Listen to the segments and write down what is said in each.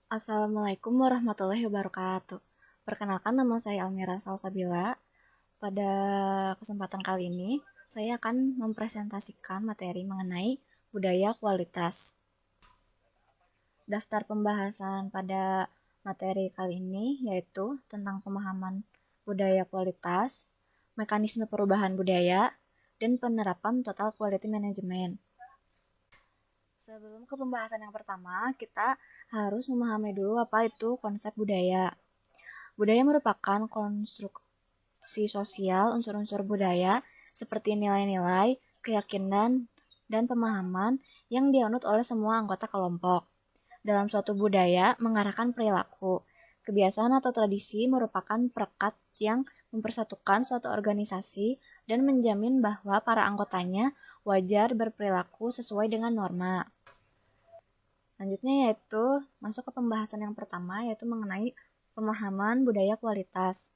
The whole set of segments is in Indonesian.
Assalamualaikum warahmatullahi wabarakatuh. Perkenalkan, nama saya Almira Salsabila. Pada kesempatan kali ini, saya akan mempresentasikan materi mengenai budaya kualitas. Daftar pembahasan pada materi kali ini yaitu tentang pemahaman budaya kualitas, mekanisme perubahan budaya, dan penerapan total quality management. Sebelum ke pembahasan yang pertama, kita harus memahami dulu apa itu konsep budaya. Budaya merupakan konstruksi sosial unsur-unsur budaya seperti nilai-nilai, keyakinan, dan pemahaman yang dianut oleh semua anggota kelompok. Dalam suatu budaya, mengarahkan perilaku. Kebiasaan atau tradisi merupakan perekat yang mempersatukan suatu organisasi dan menjamin bahwa para anggotanya wajar berperilaku sesuai dengan norma. Selanjutnya yaitu masuk ke pembahasan yang pertama, yaitu mengenai pemahaman budaya kualitas.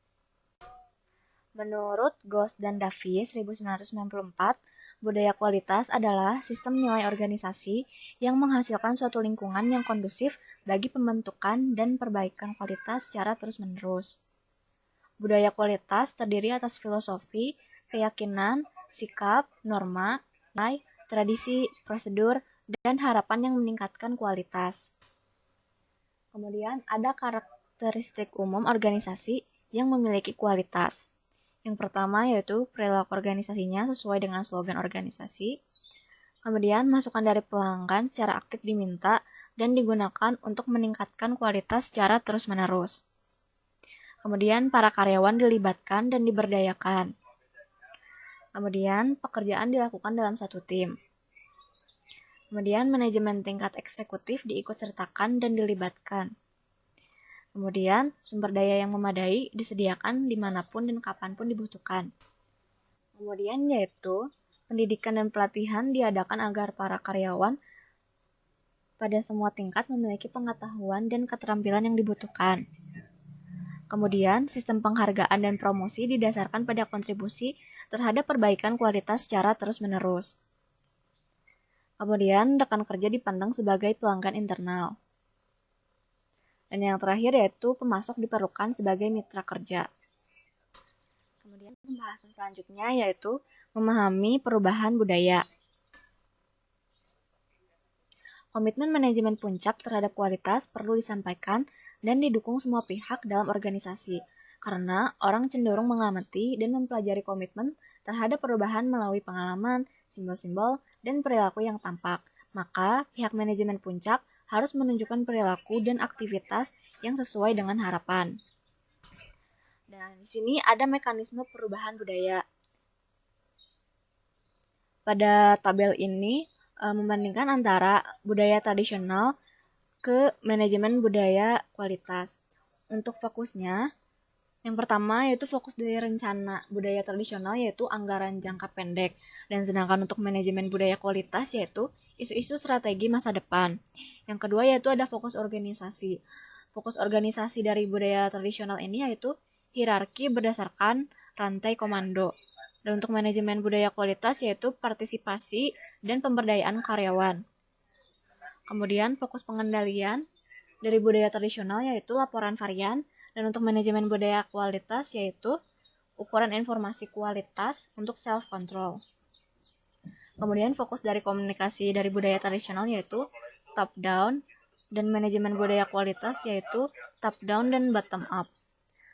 Menurut Ghost dan Davis 1994, budaya kualitas adalah sistem nilai organisasi yang menghasilkan suatu lingkungan yang kondusif bagi pembentukan dan perbaikan kualitas secara terus-menerus. Budaya kualitas terdiri atas filosofi, keyakinan, sikap, norma, nilai, tradisi, prosedur, dan harapan yang meningkatkan kualitas. Kemudian ada karakteristik umum organisasi yang memiliki kualitas. Yang pertama yaitu perilaku organisasinya sesuai dengan slogan organisasi. Kemudian masukan dari pelanggan secara aktif diminta dan digunakan untuk meningkatkan kualitas secara terus-menerus. Kemudian para karyawan dilibatkan dan diberdayakan. Kemudian pekerjaan dilakukan dalam satu tim. Kemudian manajemen tingkat eksekutif diikutsertakan dan dilibatkan. Kemudian sumber daya yang memadai disediakan dimanapun dan kapanpun dibutuhkan. Kemudian yaitu pendidikan dan pelatihan diadakan agar para karyawan pada semua tingkat memiliki pengetahuan dan keterampilan yang dibutuhkan. Kemudian sistem penghargaan dan promosi didasarkan pada kontribusi terhadap perbaikan kualitas secara terus-menerus. Kemudian, rekan kerja dipandang sebagai pelanggan internal. Dan yang terakhir yaitu pemasok diperlukan sebagai mitra kerja. Kemudian pembahasan selanjutnya yaitu memahami perubahan budaya. Komitmen manajemen puncak terhadap kualitas perlu disampaikan dan didukung semua pihak dalam organisasi, karena orang cenderung mengamati dan mempelajari komitmen terhadap perubahan melalui pengalaman, simbol-simbol, dan perilaku yang tampak. Maka, pihak manajemen puncak harus menunjukkan perilaku dan aktivitas yang sesuai dengan harapan. Dan di sini ada mekanisme perubahan budaya. Pada tabel ini membandingkan antara budaya tradisional ke manajemen budaya kualitas. Untuk fokusnya, yang pertama yaitu fokus dari rencana budaya tradisional yaitu anggaran jangka pendek, dan sedangkan untuk manajemen budaya kualitas yaitu isu-isu strategi masa depan. Yang kedua yaitu ada fokus organisasi. Fokus organisasi dari budaya tradisional ini yaitu hierarki berdasarkan rantai komando. Dan untuk manajemen budaya kualitas yaitu partisipasi dan pemberdayaan karyawan. Kemudian fokus pengendalian dari budaya tradisional yaitu laporan varian, dan untuk manajemen budaya kualitas yaitu ukuran informasi kualitas untuk self-control. Kemudian fokus dari komunikasi dari budaya tradisional yaitu top-down, dan manajemen budaya kualitas yaitu top-down dan bottom-up.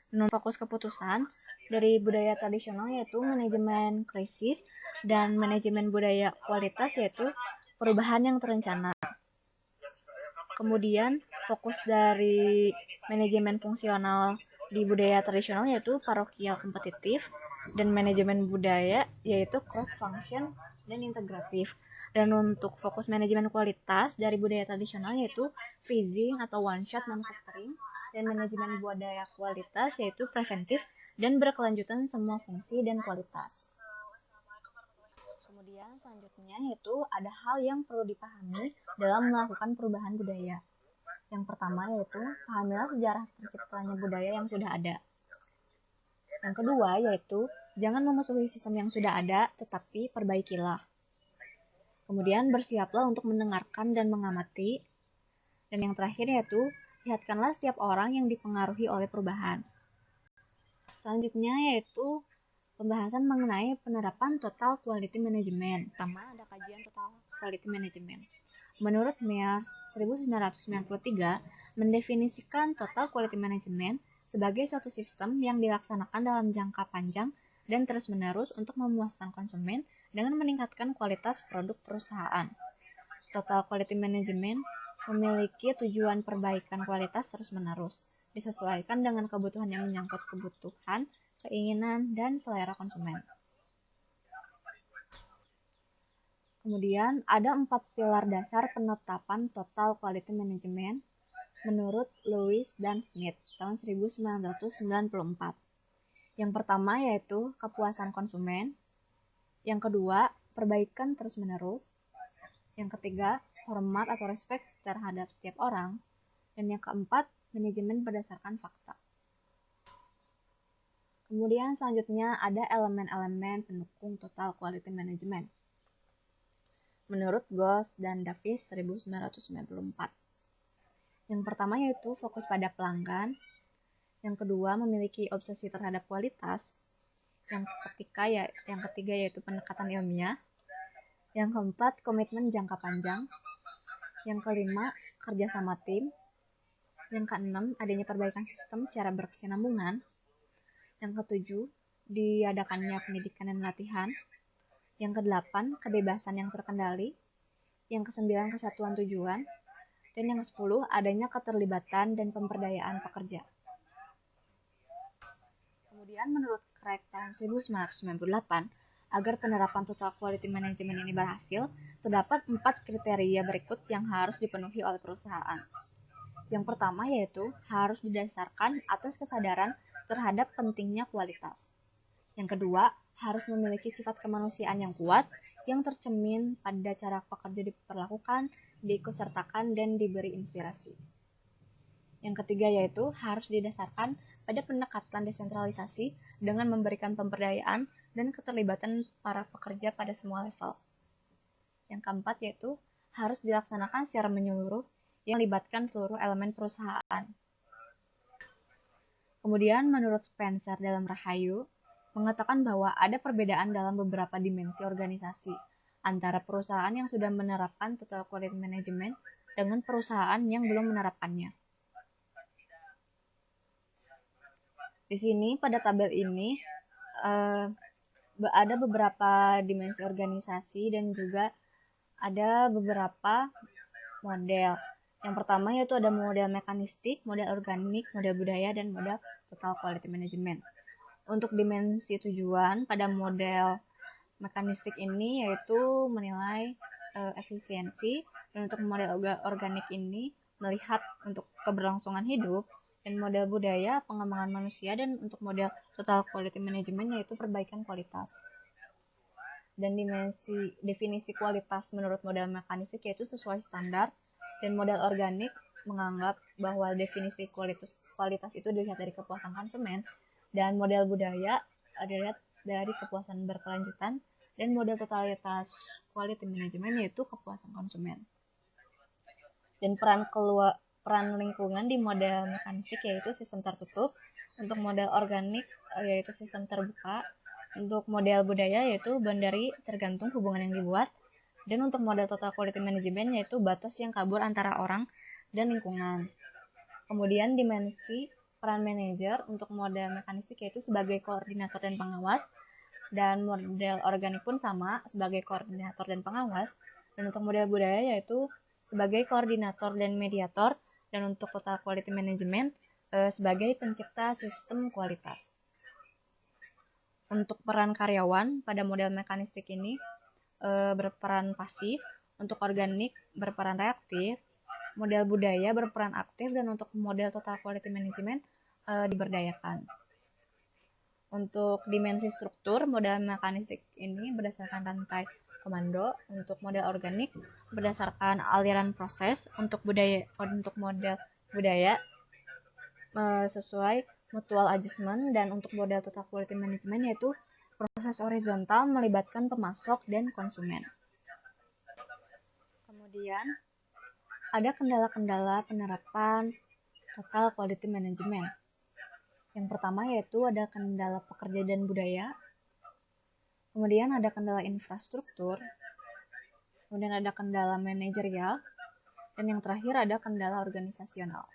Dan fokus keputusan dari budaya tradisional yaitu manajemen krisis, dan manajemen budaya kualitas yaitu perubahan yang terencana. Kemudian fokus dari manajemen fungsional di budaya tradisional yaitu parokial kompetitif, dan manajemen budaya yaitu cross function dan integratif. Dan untuk fokus manajemen kualitas dari budaya tradisional yaitu phasing atau one shot manufacturing, dan manajemen budaya kualitas yaitu preventif dan berkelanjutan semua fungsi dan kualitas. Kemudian selanjutnya yaitu ada hal yang perlu dipahami dalam melakukan perubahan budaya. Yang pertama yaitu pahamilah sejarah terciptanya budaya yang sudah ada. Yang kedua yaitu jangan memusuhi sistem yang sudah ada, tetapi perbaikilah. Kemudian bersiaplah untuk mendengarkan dan mengamati. Dan yang terakhir yaitu Lihatkanlah setiap orang yang dipengaruhi oleh perubahan. Selanjutnya yaitu pembahasan mengenai penerapan Total Quality Management. Pertama, ada kajian Total Quality Management. Menurut Mears 1993, mendefinisikan Total Quality Management sebagai suatu sistem yang dilaksanakan dalam jangka panjang dan terus-menerus untuk memuaskan konsumen dengan meningkatkan kualitas produk perusahaan. Total Quality Management memiliki tujuan perbaikan kualitas terus-menerus, disesuaikan dengan kebutuhan yang menyangkut kebutuhan, keinginan, dan selera konsumen. Kemudian ada 4 pilar dasar penetapan Total Quality Management menurut Lewis dan Smith tahun 1994. Yang pertama yaitu kepuasan konsumen, yang kedua perbaikan terus-menerus, yang ketiga hormat atau respect terhadap setiap orang, dan yang keempat manajemen berdasarkan fakta. Kemudian selanjutnya ada elemen-elemen pendukung Total Quality Management menurut Goss dan Davis 1994. Yang pertama yaitu fokus pada pelanggan, yang kedua memiliki obsesi terhadap kualitas, yang ketiga yaitu pendekatan ilmiah, yang keempat komitmen jangka panjang, yang kelima kerja sama tim, yang keenam adanya perbaikan sistem cara berkesinambungan, yang ketujuh diadakannya pendidikan dan latihan, yang kedelapan kebebasan yang terkendali, yang kesembilan kesatuan tujuan, dan yang ke-10 adanya keterlibatan dan pemberdayaan pekerja. Kemudian menurut Craig tahun 1998, agar penerapan Total Quality Management ini berhasil, terdapat 4 kriteria berikut yang harus dipenuhi oleh perusahaan. Yang pertama yaitu harus didasarkan atas kesadaran terhadap pentingnya kualitas. Yang kedua, harus memiliki sifat kemanusiaan yang kuat, yang tercermin pada cara pekerja diperlakukan, diikutsertakan, dan diberi inspirasi. Yang ketiga yaitu harus didasarkan pada pendekatan desentralisasi dengan memberikan pemberdayaan dan keterlibatan para pekerja pada semua level. Yang keempat yaitu harus dilaksanakan secara menyeluruh yang melibatkan seluruh elemen perusahaan. Kemudian menurut Spencer dalam Rahayu, mengatakan bahwa ada perbedaan dalam beberapa dimensi organisasi antara perusahaan yang sudah menerapkan Total Quality Management dengan perusahaan yang belum menerapkannya. Di sini pada tabel ini ada beberapa dimensi organisasi dan juga ada beberapa model. Yang pertama yaitu ada model mekanistik, model organik, model budaya, dan model Total Quality Management. Untuk dimensi tujuan pada model mekanistik ini yaitu menilai efisiensi, dan untuk model organik ini melihat untuk keberlangsungan hidup, dan model budaya pengembangan manusia, dan untuk model Total Quality Management yaitu perbaikan kualitas. Dan definisi kualitas menurut model mekanistik yaitu sesuai standar, dan model organik menganggap bahwa definisi kualitas itu dilihat dari kepuasan konsumen, dan model budaya dilihat dari kepuasan berkelanjutan, dan model totalitas quality management yaitu kepuasan konsumen. Dan peran lingkungan di model mekanistik yaitu sistem tertutup, untuk model organik yaitu sistem terbuka, untuk model budaya yaitu boundary tergantung hubungan yang dibuat, dan untuk model total quality management yaitu batas yang kabur antara orang dan lingkungan. Kemudian dimensi peran manajer untuk model mekanistik yaitu sebagai koordinator dan pengawas, dan model organik pun sama sebagai koordinator dan pengawas, dan untuk model budaya yaitu sebagai koordinator dan mediator, dan untuk total quality management sebagai pencipta sistem kualitas. Untuk peran karyawan pada model mekanistik ini berperan pasif, untuk organik berperan reaktif, model budaya berperan aktif, dan untuk model total quality management diberdayakan. Untuk dimensi struktur, model mekanistik ini berdasarkan rantai komando, untuk model organik berdasarkan aliran proses, untuk model budaya sesuai mutual adjustment, dan untuk model total quality management yaitu proses horizontal melibatkan pemasok dan konsumen. Kemudian ada kendala-kendala penerapan Total Quality Management. Yang pertama yaitu ada kendala pekerja dan budaya, kemudian ada kendala infrastruktur, kemudian ada kendala manajerial, dan yang terakhir ada kendala organisasional.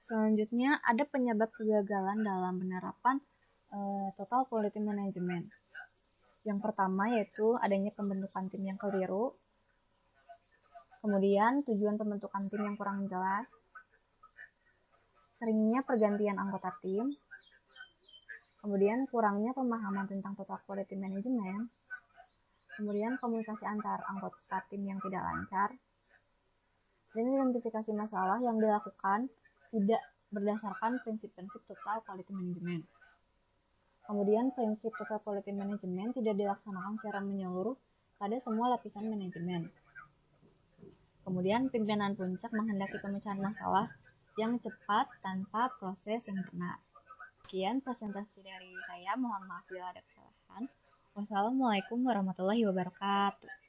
Selanjutnya ada penyebab kegagalan dalam penerapan Total Quality Management. Yang pertama yaitu adanya pembentukan tim yang keliru, kemudian tujuan pembentukan tim yang kurang jelas, seringnya pergantian anggota tim, kemudian kurangnya pemahaman tentang Total Quality Management, kemudian komunikasi antar anggota tim yang tidak lancar, dan identifikasi masalah yang dilakukan tidak berdasarkan prinsip-prinsip Total Quality Management. Kemudian prinsip Total Quality Management tidak dilaksanakan secara menyeluruh pada semua lapisan manajemen. Kemudian pimpinan puncak menghendaki pemecahan masalah yang cepat tanpa proses yang benar. Sekian presentasi dari saya, mohon maaf bila ada kesalahan. Wassalamualaikum warahmatullahi wabarakatuh.